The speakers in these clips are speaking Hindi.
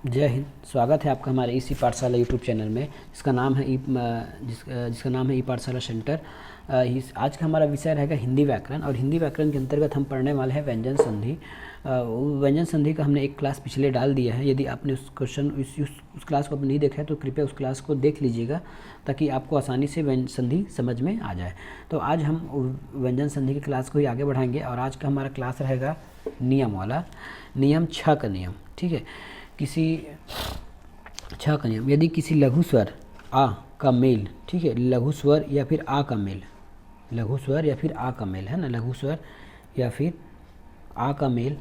जय हिंद। स्वागत है आपका हमारे इसी पाठशाला यूट्यूब चैनल में जिसका नाम है जिसका नाम है ई पाठशाला सेंटर। आज का हमारा विषय रहेगा हिंदी व्याकरण, और हिंदी व्याकरण के अंतर्गत हम पढ़ने वाले हैं व्यंजन संधि। व्यंजन संधि का हमने एक क्लास पिछले डाल दिया है। यदि आपने उस क्लास को नहीं देखा है तो कृपया उस क्लास को देख लीजिएगा ताकि आपको आसानी से व्यंजन संधि समझ में आ जाए। तो आज हम व्यंजन संधि की क्लास को ही आगे बढ़ाएंगे, और आज का हमारा क्लास रहेगा नियम वाला, नियम 6 का नियम। ठीक है, किसी 6 का नियम। यदि किसी लघु स्वर आ का मेल, ठीक है, लघु स्वर या फिर आ का मेल, लघु स्वर या फिर आ का मेल है ना, लघु स्वर या फिर आ का मेल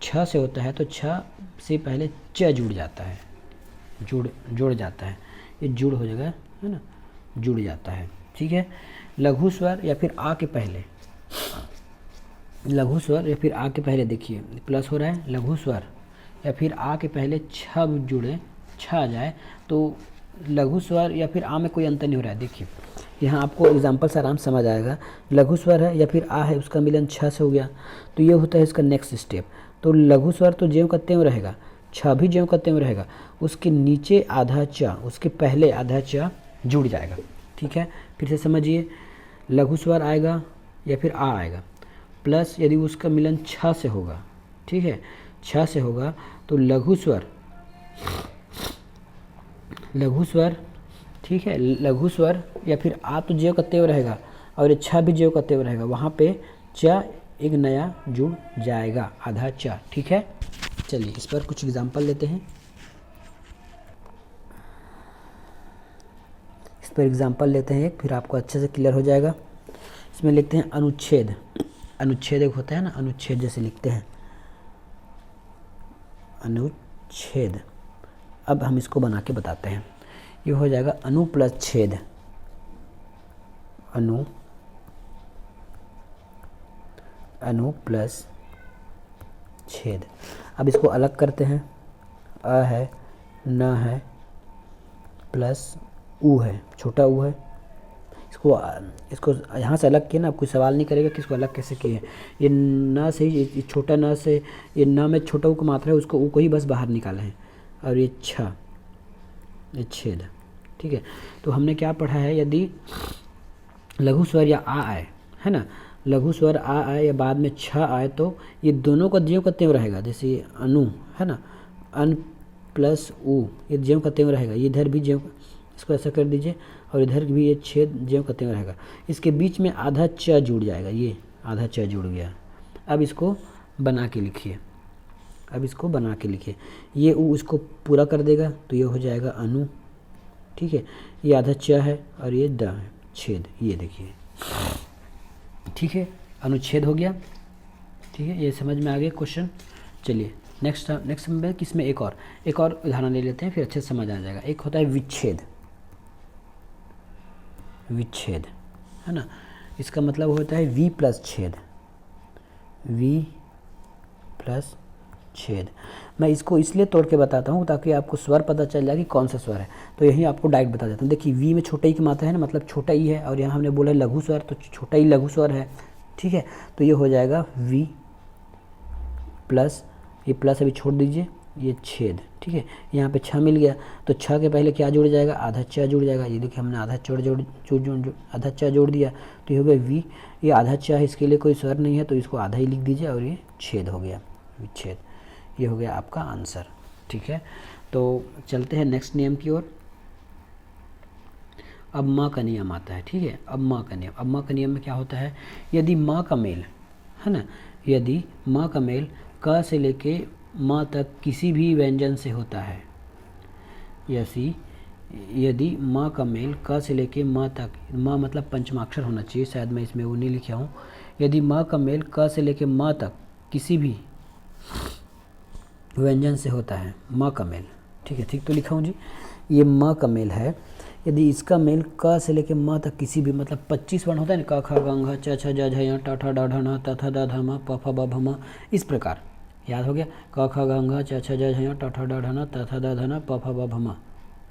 6 से होता है तो 6 से पहले च जुड़ जाता है, जुड़ जाता है, ये जुड़ हो जाएगा है ना, जुड़ जाता है। ठीक है, लघु स्वर या फिर आ के पहले, लघु स्वर या फिर आ के पहले देखिए प्लस हो रहा है, लघु स्वर या फिर आ के पहले छ जुड़े, छ आ जाए तो लघु स्वर या फिर आ में कोई अंतर नहीं हो रहा है। देखिए यहाँ आपको एग्जाम्पल से आराम समझ आएगा। लघु स्वर है या फिर आ है, उसका मिलन छ से हो गया, तो ये होता है इसका नेक्स्ट स्टेप। तो लघु स्वर तो ज्यों का त्यों रहेगा, छ भी ज्यों का त्यों रहेगा, उसके नीचे आधा च, उसके पहले आधा च जुड़ जाएगा। ठीक है, फिर से समझिए, लघु स्वर आएगा या फिर आ आएगा, प्लस यदि उसका मिलन छ से होगा, ठीक है, छ से होगा तो लघु स्वर, लघु स्वर, ठीक है, लघु स्वर या फिर आ तो ज्यों का त्यों रहेगा और ये छ भी ज्यों का त्यों रहेगा, वहाँ पे च एक नया जुड़ जाएगा, आधा च। ठीक है, चलिए इस पर कुछ एग्जांपल लेते हैं। इस पर एग्जांपल लेते हैं एक, फिर आपको अच्छे से क्लियर हो जाएगा। इसमें लिखते हैं अनुच्छेद। अनुच्छेद एक होता है ना, अनुच्छेद जैसे लिखते हैं अनुच्छेद। अब हम इसको बना के बताते हैं। ये हो जाएगा अनु प्लस छेद, अनु, अनु प्लस छेद। अब इसको अलग करते हैं, अ है, न है, प्लस उ है, छोटा उ है। इसको यहाँ से अलग किया ना, आप कोई सवाल नहीं करेगा कि इसको अलग कैसे किए हैं। ये न से ही, ये छोटा न से, ये न में छोटा उ को मात्रा है, उसको उ को ही बस बाहर निकाले हैं, और ये छ, ये छेद। ठीक है, तो हमने क्या पढ़ा है, यदि लघु स्वर या आ आए, है ना, लघु स्वर आ आए या बाद में छ आए तो ये दोनों का ज्यों का त्यों रहेगा। जैसे ये अनु है ना, अन प्लस उ, ये ज्यों का त्यों रहेगा, ये इधर भी ज्यों, इसको ऐसा कर दीजिए, और इधर भी ये छेद ज्यों का त्यों रहेगा। इसके बीच में आधा च जुड़ जाएगा, ये आधा च जुड़ गया। अब इसको बना के लिखिए, अब इसको बना के लिखिए, ये उ इसको पूरा कर देगा तो ये हो जाएगा अनु। ठीक है, ये आधा च है और ये द है, छेद, ये देखिए। ठीक है, अनुच्छेद हो गया। ठीक है, ये समझ में आ गया क्वेश्चन। चलिए नेक्स्ट नंबर किसमें एक और उदाहरण ले लेते हैं, फिर अच्छे से समझ आ जाएगा। एक होता है विच्छेद। विच्छेद है ना, इसका मतलब होता है वी प्लस छेद, वी प्लस छेद। मैं इसको इसलिए तोड़ के बताता हूँ ताकि आपको स्वर पता चल जाए कि कौन सा स्वर है। तो यही आपको डायरेक्ट बता देता हूँ। देखिए वी में छोटा ई की मात्रा है ना, मतलब छोटा ई है, और यहाँ हमने बोला लघु स्वर, तो छोटा ई लघु स्वर है। ठीक है, तो ये हो जाएगा वी प्लस, ये प्लस अभी छोड़ दीजिए, ये छेद। ठीक है, यहाँ पे छ मिल गया तो छ के पहले क्या जुड़ जाएगा, आधा च जुड़ जाएगा। ये देखिए हमने आधा आधा च जोड़ दिया तो ये हो गया वी। ये आधा च है, इसके लिए कोई स्वर नहीं है तो इसको आधा ही लिख दीजिए, और ये छेद हो गया, विच्छेद। ये हो गया आपका आंसर। ठीक है, तो चलते हैं नेक्स्ट नियम की ओर। अब माँ का नियम आता है। ठीक है, अब माँ का नियम, अब माँ का नियम में क्या होता है, यदि माँ का मेल है ना, यदि माँ का मेल क से लेके माँ तक किसी भी व्यंजन से होता है, यदि माँ का मेल क से लेके माँ तक, माँ मतलब पंचमाक्षर होना चाहिए, शायद मैं इसमें वो नहीं लिखा हूँ। यदि माँ का मेल क से लेके माँ तक किसी भी व्यंजन से होता है, माँ का मेल। ठीक है, ठीक तो लिखा हूँ जी, ये माँ का मेल है। यदि इसका मेल क से लेके माँ तक किसी भी, मतलब 25 वर्ण होता है ना, क ख ग घ च छ ज झ य ट ठ ड ढ न त थ द ध म प फ ब भ म, इस प्रकार। याद हो गया, क ख ग घ च छ ज झ य ट ठ ड ढ न त थ द ध न प फ ब भ म।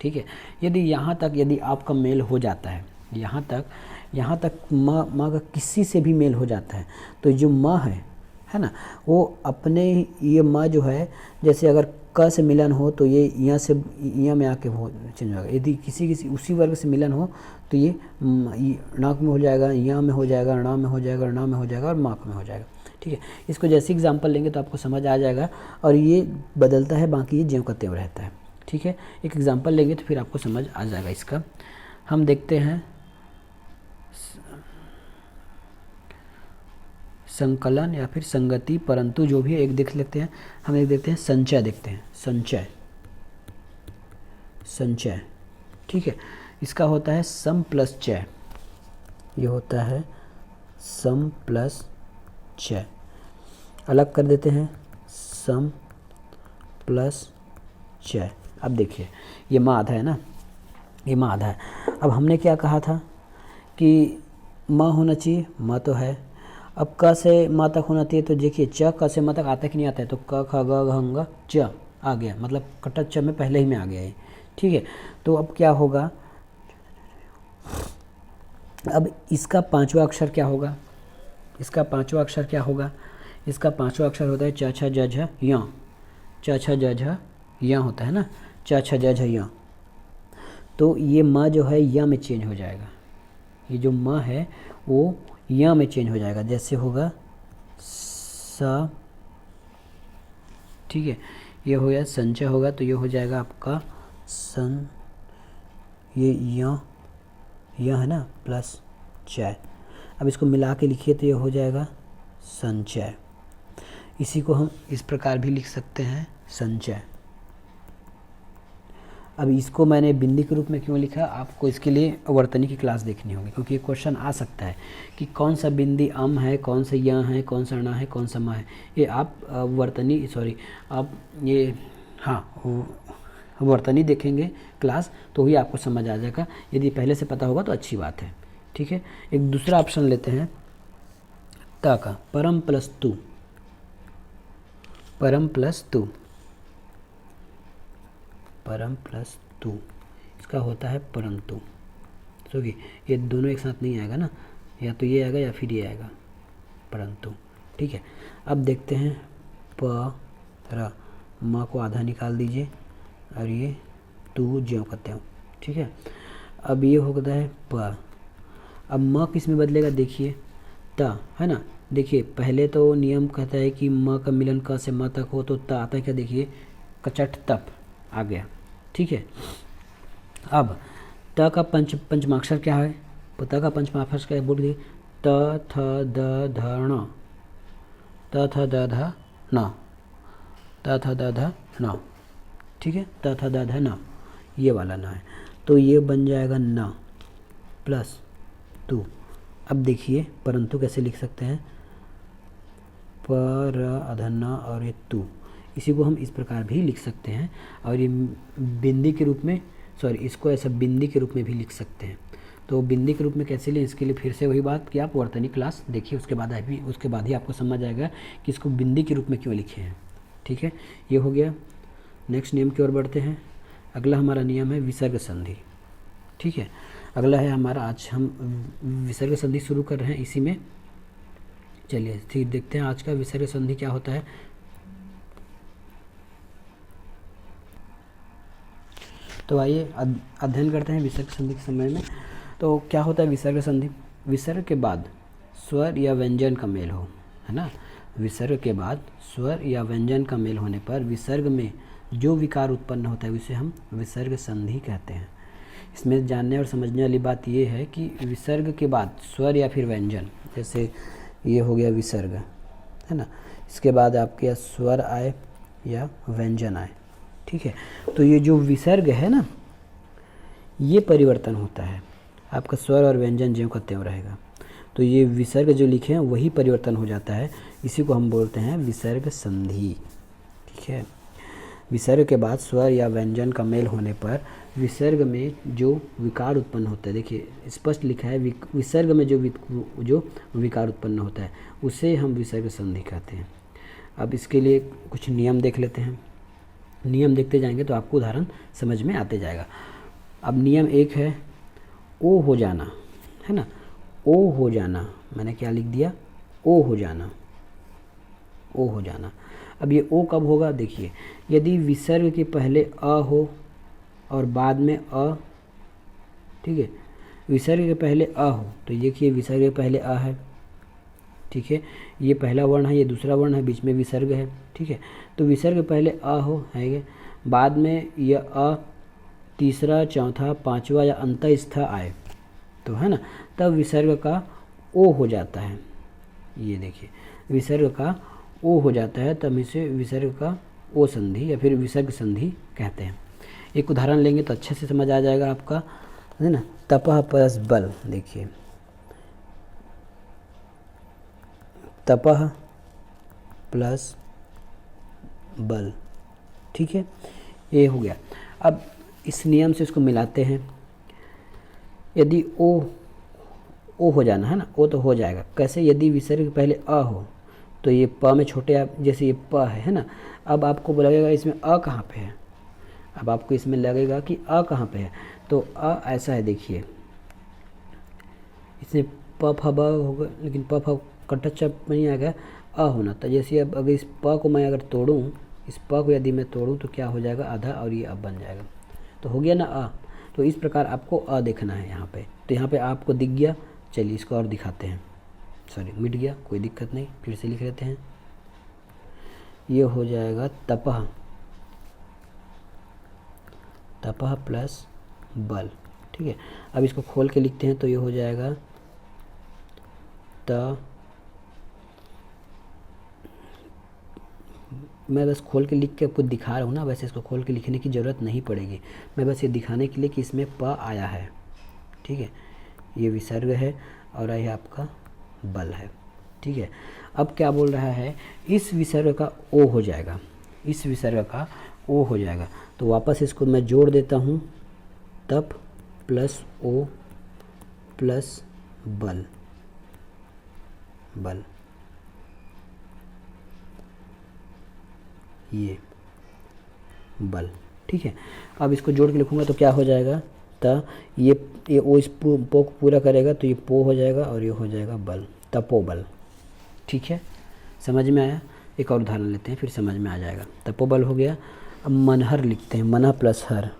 ठीक है, यदि यहाँ तक यदि आपका मेल हो जाता है, यहाँ तक म का किसी से भी मेल हो जाता है, तो जो म है है ना, वो अपने ये म जो है, जैसे अगर क से मिलन हो तो ये यहाँ से यहाँ में आके हो चेंज होगा। यदि किसी उसी वर्ग से मिलन हो तो ये नाक में हो जाएगा, यहाँ में हो जाएगा, ण में हो जाएगा, ण में हो जाएगा और माक में हो जाएगा। ठीक है, इसको जैसे एग्जाम्पल लेंगे तो आपको समझ आ जाएगा। और ये बदलता है, बाकी ये ज्यों का त्यों रहता है। ठीक है, एक एग्जाम्पल लेंगे तो फिर आपको समझ आ जाएगा इसका। हम देखते हैं संकलन या फिर संगति, परंतु जो भी है एक देख लेते हैं। हम एक देखते हैं संचय, देखते हैं संचय, संचय। ठीक है, इसका होता है सम प्लस चय, ये होता है सम प्लस चय। अलग कर देते हैं, सम प्लस चय। अब देखिए ये माँ आधा है ना, ये माँ आधा है। अब हमने क्या कहा था कि माँ होना चाहिए, माँ तो है। अब क से माँ तक होना चाहिए, तो देखिए च क से माँ तक आता कि नहीं आता है, तो क ख ग घ ङ च आ गया, मतलब कटक च में पहले ही में आ गया है। ठीक है, तो अब क्या होगा, अब इसका पांचवा अक्षर क्या होगा, इसका पांचवा अक्षर क्या होगा, इसका पांचवा अक्षर होता है च छ ज झ य, च छ ज झ य होता है ना, च छ ज झ य। तो ये म जो है य में चेंज हो जाएगा, ये जो म है वो य में चेंज हो जाएगा। जैसे होगा स, ठीक है, ये हो गया संचय होगा, तो ये हो जाएगा आपका सन, ये य है ना, प्लस चय। अब इसको मिला के लिखिए तो ये हो जाएगा संचय। इसी को हम इस प्रकार भी लिख सकते हैं, संचय। अब इसको मैंने बिंदी के रूप में क्यों लिखा, आपको इसके लिए वर्तनी की क्लास देखनी होगी, क्योंकि ये क्वेश्चन आ सकता है कि कौन सा बिंदी अम है, कौन सा य है, कौन सा ण है, कौन सा म है। ये आप वर्तनी आप ये वर्तनी देखेंगे क्लास तो ही आपको समझ आ जाएगा। यदि पहले से पता होगा तो अच्छी बात है। ठीक है, एक दूसरा ऑप्शन लेते हैं ता का, परम प्लस तू, परम प्लस तू, परम प्लस तू, इसका होता है परंतु। क्योंकि ये दोनों एक साथ नहीं आएगा ना, या तो ये आएगा या फिर ये आएगा, परंतु। ठीक है, अब देखते हैं प र, माँ को आधा निकाल दीजिए और ये तू ज्यों का त्यों। ठीक है, अब ये होता है प। अब म किस में बदलेगा, देखिए त है ना, देखिए पहले तो नियम कहता है कि म का मिलन क से म तक हो तो त आता है क्या, देखिए कचट तप आ गया। ठीक है, अब त का पंचमाक्षर क्या है, त का पंचमाक्षर क्या है, बोल दीजिए त थ द ध ण, त थ द ध न, त थ द ध न। ठीक है, त थ द ध न, ये वाला न है, तो ये बन जाएगा न प्लस तू। अब देखिए परंतु कैसे लिख सकते हैं, पर अधन और ये तू, इसी को हम इस प्रकार भी लिख सकते हैं। और ये बिंदी के रूप में, इसको ऐसा बिंदी के रूप में भी लिख सकते हैं। तो बिंदी के रूप में कैसे लें, इसके लिए फिर से वही बात कि आप वर्तनी क्लास देखिए, उसके बाद ही आपको समझ आएगा कि इसको बिंदी के रूप में क्यों लिखे हैं। ठीक है, ये हो गया। नेक्स्ट नियम की ओर बढ़ते हैं। अगला हमारा नियम है विसर्ग संधि। ठीक है, अगला है हमारा, आज हम विसर्ग संधि शुरू कर रहे हैं इसी में। चलिए ठीक, देखते हैं आज का विसर्ग संधि क्या होता है। तो आइए अध्ययन करते हैं विसर्ग संधि के समय में। तो क्या होता है विसर्ग संधि, विसर्ग के बाद स्वर या व्यंजन का मेल हो, है ना, विसर्ग के बाद स्वर या व्यंजन का मेल होने पर विसर्ग में जो विकार उत्पन्न होता है उसे हम विसर्ग संधि कहते हैं। इसमें जानने और समझने वाली बात यह है कि विसर्ग के बाद स्वर या फिर व्यंजन, जैसे ये हो गया विसर्ग, है ना, इसके बाद आपके स्वर आए या व्यंजन आए। ठीक है, तो ये जो विसर्ग है ना, ये परिवर्तन होता है, आपका स्वर और व्यंजन ज्यों का त्यों रहेगा। तो ये विसर्ग जो लिखे हैं वही परिवर्तन हो जाता है, इसी को हम बोलते हैं विसर्ग संधि। ठीक है, विसर्ग के बाद स्वर या व्यंजन का मेल होने पर विसर्ग में जो विकार उत्पन्न होता है, देखिए स्पष्ट लिखा है, विसर्ग में जो विकार उत्पन्न होता है उसे हम विसर्ग संधि कहते हैं। अब इसके लिए कुछ नियम देख लेते हैं। नियम देखते जाएंगे तो आपको उदाहरण समझ में आते जाएगा। अब नियम एक है ओ हो जाना, है ना, ओ हो जाना, मैंने क्या लिख दिया, ओ हो जाना। ओ हो जाना। अब ये ओ कब होगा, देखिए यदि विसर्ग के पहले अ हो और बाद में अ, ठीक है, विसर्ग के पहले अ हो तो देखिए विसर्ग के पहले अ है, ठीक है, ये पहला वर्ण है, ये दूसरा वर्ण है, बीच में विसर्ग है, ठीक है। तो विसर्ग के पहले अ हो है, बाद में यह अ तीसरा चौथा पांचवा या अंतस्थ आए तो है ना, तब विसर्ग का ओ हो जाता है। ये देखिए विसर्ग का ओ हो जाता है, तब इसे विसर्ग का ओ संधि या फिर विसर्ग संधि कहते हैं। एक उदाहरण लेंगे तो अच्छे से समझ आ जाएगा आपका, है ना। तपह प्लस बल, देखिए तपह प्लस बल, ठीक है, ये हो गया। अब इस नियम से इसको मिलाते हैं। यदि ओ हो जाना है ना, ओ तो हो जाएगा कैसे, यदि विसर्ग पहले अ हो तो ये प में छोटे आप, जैसे ये प है ना, अब आपको लगेगा इसमें अ कहाँ पे है, अब आपको इसमें लगेगा कि अ कहाँ पे है, तो अ ऐसा है, देखिए इसमें प फ ब होगा, लेकिन प फ कटच नहीं आएगा, अ होना। तो जैसे अब अगर इस प को मैं अगर तोड़ूँ, इस प को यदि मैं तोड़ूँ तो क्या हो जाएगा, आधा, और ये अब बन जाएगा, तो हो गया ना अ। तो इस प्रकार आपको अ देखना है यहाँ पे। तो यहाँ पे आपको दिख गया, चलिए इसको और दिखाते हैं, सॉरी मिट गया, कोई दिक्कत नहीं, फिर से लिख लेते हैं। ये हो जाएगा तपह, तपह प्लस बल, ठीक है। अब इसको खोल के लिखते हैं तो ये हो जाएगा मैं बस खोल के लिख के आपको दिखा रहा हूँ ना, वैसे इसको खोल के लिखने की ज़रूरत नहीं पड़ेगी, मैं बस ये दिखाने के लिए कि इसमें प आया है, ठीक है। ये विसर्ग है और ये आपका बल है, ठीक है। अब क्या बोल रहा है, इस विसर्ग का ओ हो जाएगा, इस विसर्ग का ओ हो जाएगा। तो वापस इसको मैं जोड़ देता हूँ, तप प्लस ओ प्लस बल, बल, ये बल, ठीक है। अब इसको जोड़ के लिखूँगा तो क्या हो जाएगा, त ये ओ इस पो को पूरा करेगा तो ये पो हो जाएगा और ये हो जाएगा बल, तपोबल, ठीक है। समझ में आया। एक और उदाहरण लेते हैं फिर समझ में आ जाएगा। तपोबल हो गया। अब मनहर लिखते हैं, मनह प्लस हर,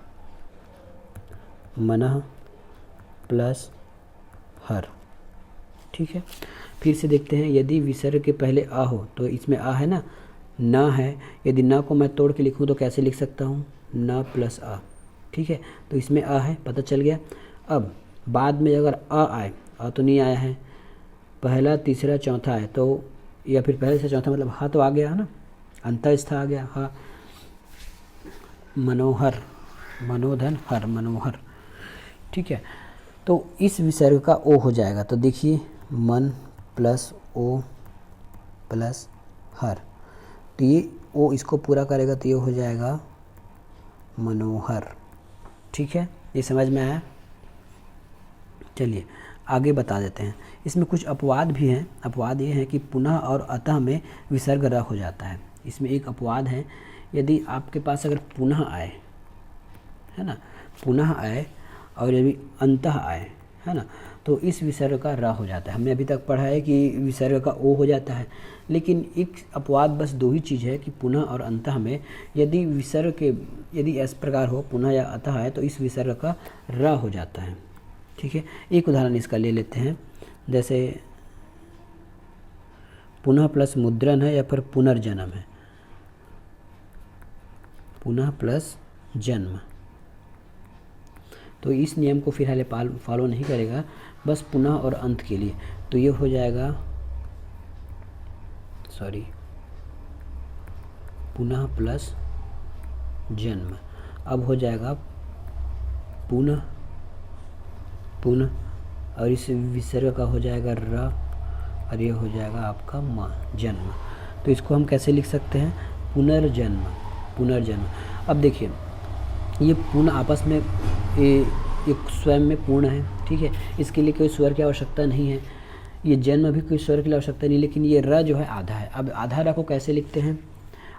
मनह प्लस हर, ठीक है। फिर से देखते हैं, यदि विसर्ग के पहले आ हो तो इसमें आ है ना, न है, यदि न को मैं तोड़ के लिखूँ तो कैसे लिख सकता हूँ, न प्लस आ, ठीक है। तो इसमें आ है, पता चल गया। अब बाद में अगर आ आए, आ तो नहीं आया है, पहला तीसरा चौथा है तो, या फिर पहले से चौथा मतलब हा तो आ गया है ना, अंतस्थ आ गया, हा, मनोहर, मनोधन हर, मनोहर, ठीक है। तो इस विसर्ग का ओ हो जाएगा, तो देखिए मन प्लस ओ प्लस हर, तो ये ओ इसको पूरा करेगा तो ये हो जाएगा मनोहर, ठीक है। ये समझ में आया। चलिए आगे बता देते हैं। इसमें कुछ अपवाद भी हैं। अपवाद ये है कि पुनः और अतः में विसर्ग र हो जाता है। इसमें एक अपवाद है, यदि आपके पास अगर पुनः आए, है ना, पुनः आए और यदि अंतः आए, है ना, तो इस विसर्ग का र हो जाता है। हमने अभी तक पढ़ा है कि विसर्ग का ओ हो जाता है, लेकिन एक अपवाद बस दो ही चीज़ है कि पुनः और अंतः में यदि विसर्ग के, यदि इस प्रकार हो पुनः या अतः है तो इस विसर्ग का र हो जाता है, ठीक है। एक उदाहरण इसका ले लेते हैं, जैसे पुनः प्लस मुद्रण है या फिर पुनर्जन्म है, पुनः प्लस जन्म, तो इस नियम को फिलहाल फॉलो नहीं करेगा, बस पुनः और अंत के लिए। तो ये हो जाएगा, सॉरी, पुनः प्लस जन्म, अब हो जाएगा पुनः, पुनः, और इस विसर्ग का हो जाएगा र, और ये हो जाएगा आपका म, जन्म। तो इसको हम कैसे लिख सकते हैं, पुनर्जन्म, पुनर्जन्म। अब देखिए ये पूर्ण आपस में एक स्वयं में पूर्ण है, ठीक है। इसके लिए कोई स्वर की आवश्यकता नहीं है, ये जन्म भी कोई स्वर की आवश्यकता नहीं, लेकिन ये र जो है आधा है। अब आधा र को कैसे लिखते हैं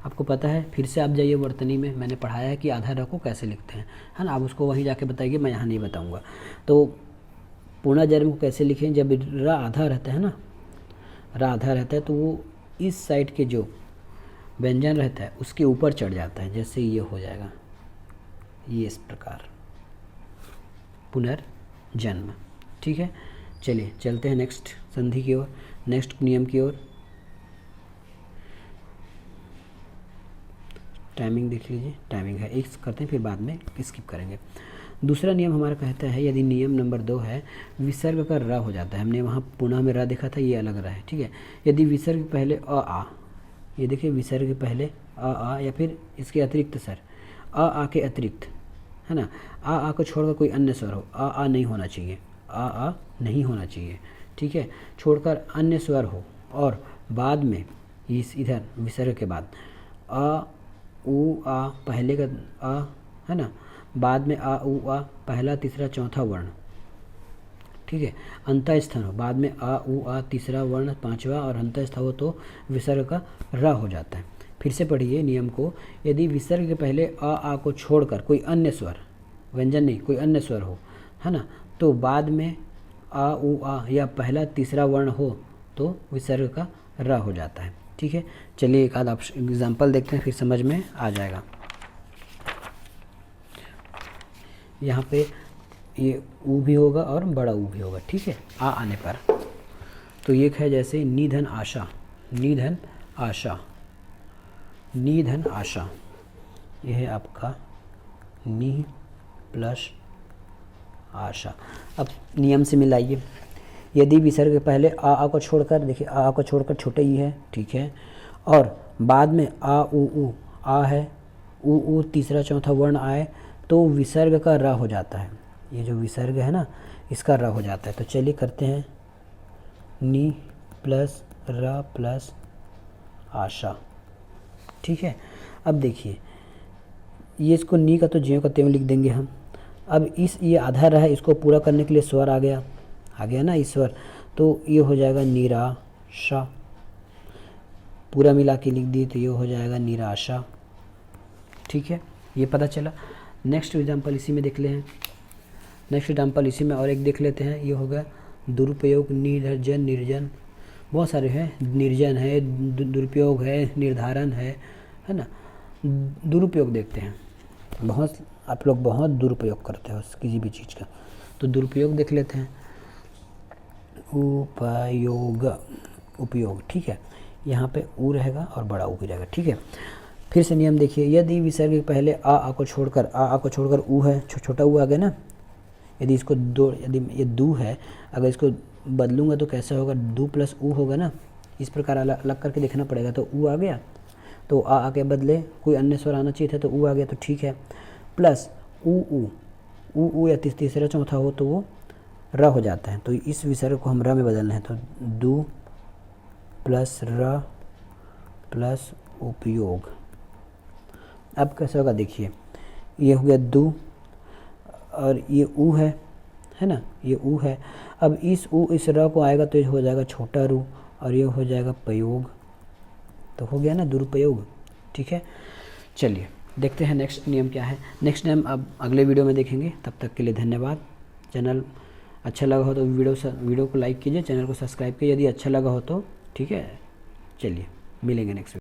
आपको पता है, फिर से आप जाइए वर्तनी में, मैंने पढ़ाया है कि आधा र को कैसे लिखते हैं, है ना। आप उसको वहीं जाके बताइए, मैं यहाँ नहीं बताऊँगा। तो पूर्ण जन्म को कैसे लिखें, जब र आधा रहता है ना, र आधा रहता है तो वो इस साइड के जो व्यंजन रहता है उसके ऊपर चढ़ जाता है, जैसे ये हो जाएगा, ये इस प्रकार पुनर्जन्म। ठीक है, चलिए चलते हैं नेक्स्ट संधि की ओर, नेक्स्ट नियम की ओर। टाइमिंग देख लीजिए, टाइमिंग है, एक करते हैं फिर बाद में स्किप करेंगे। दूसरा नियम हमारा कहता है यदि नियम नंबर 2 है विसर्ग का र हो जाता है, हमने वहाँ पुनः में र देखा था, ये अलग र है। ठीक है, यदि विसर्ग पहले आ, ये देखिए विसर्ग पहले आ या फिर इसके अतिरिक्त सर आ के अतिरिक्त, है ना, आ को छोड़कर कोई अन्य स्वर हो, आ नहीं होना चाहिए, आ नहीं होना चाहिए। ठीक है, छोड़कर अन्य स्वर हो और बाद में इस इधर विसर्ग के बाद आ उ आ पहले का आ, है ना, बाद में आ उ आ पहला तीसरा चौथा वर्ण। ठीक है, अंतः स्थान हो, बाद में आ उ आ तीसरा वर्ण पांचवा और अंतः स्थान हो तो विसर्ग का र हो जाता है। फिर से पढ़िए नियम को, यदि विसर्ग के पहले आ को छोड़कर कोई अन्य स्वर, व्यंजन नहीं कोई अन्य स्वर हो, है ना, तो बाद में आ उ आ या पहला तीसरा वर्ण हो तो विसर्ग का र हो जाता है। ठीक है, चलिए एक आध एग्जाम्पल देखते हैं, फिर समझ में आ जाएगा। यहाँ पे ये ऊ भी होगा और बड़ा ऊ भी होगा। ठीक है, आ आने पर तो ये है जैसे निधन आशा, निधन आशा, निधन आशा, यह है आपका नि प्लस आशा। अब नियम से मिलाइए, यदि विसर्ग पहले आ को छोड़कर, देखिए आ को छोड़कर छोटे ई है, ठीक है, और बाद में आ उ आ है, उ तीसरा चौथा वर्ण आए तो विसर्ग का र हो जाता है। ये जो विसर्ग है ना इसका र हो जाता है। तो चलिए करते हैं, नी प्लस र प्लस आशा। ठीक है, अब देखिए ये इसको नी का तो ज्यों का त्यों लिख देंगे हम। अब इस ये आधा रहा है, इसको पूरा करने के लिए स्वर आ गया ना ईश्वर, तो ये हो जाएगा निराशा, पूरा मिला के लिख दिए तो ये हो जाएगा निराशा। ठीक है, ये पता चला। नेक्स्ट एग्जाम्पल इसी में देख ले हैं, नेक्स्ट एग्जाम्पल इसी में और एक देख लेते हैं, ये होगा दुरुपयोग, निर्जन, निर्जन, बहुत सारे हैं, निर्जन है, दुरुपयोग है, निर्धारण है ना। दुरुपयोग देखते हैं, बहुत आप लोग बहुत दुरुपयोग करते हो किसी भी चीज़ का, तो दुरुपयोग देख लेते हैं। उपयोग, उपयोग। ठीक है, यहाँ पे ऊ रहेगा और बड़ा ऊ भी रहेगा। ठीक है, फिर से नियम देखिए, यदि विसर्ग के पहले आ को छोड़कर ऊ है, छोटा ऊ आ गया ना, यदि इसको दो, यदि ये दू है, अगर इसको बदलूंगा तो कैसा होगा, दू प्लस ऊ होगा ना, इस प्रकार अलग करके देखना पड़ेगा। तो ऊ आ गया तो आ के बदले कोई अन्य स्वर आना चाहिए था, तो ऊ आ गया, तो ठीक है, प्लस ऊ या तीसरा चौथा हो तो वो र हो जाता है। तो इस विसर्ग को हम र में बदलना है, तो दू प्लस र प्लस उपयोग। अब कैसे होगा देखिए, ये हो गया दू और ये ऊ है ना, ये ऊ है। अब इस ऊ इस र को आएगा तो ये हो जाएगा छोटा रू और ये हो जाएगा प्रयोग, तो हो गया ना दुरुपयोग। ठीक है, चलिए देखते हैं नेक्स्ट नियम क्या है। नेक्स्ट नियम अब अगले वीडियो में देखेंगे, तब तक के लिए धन्यवाद। चैनल अच्छा लगा हो तो वीडियो को लाइक कीजिए, चैनल को सब्सक्राइब कीजिए यदि अच्छा लगा हो तो। ठीक है, चलिए मिलेंगे नेक्स्ट।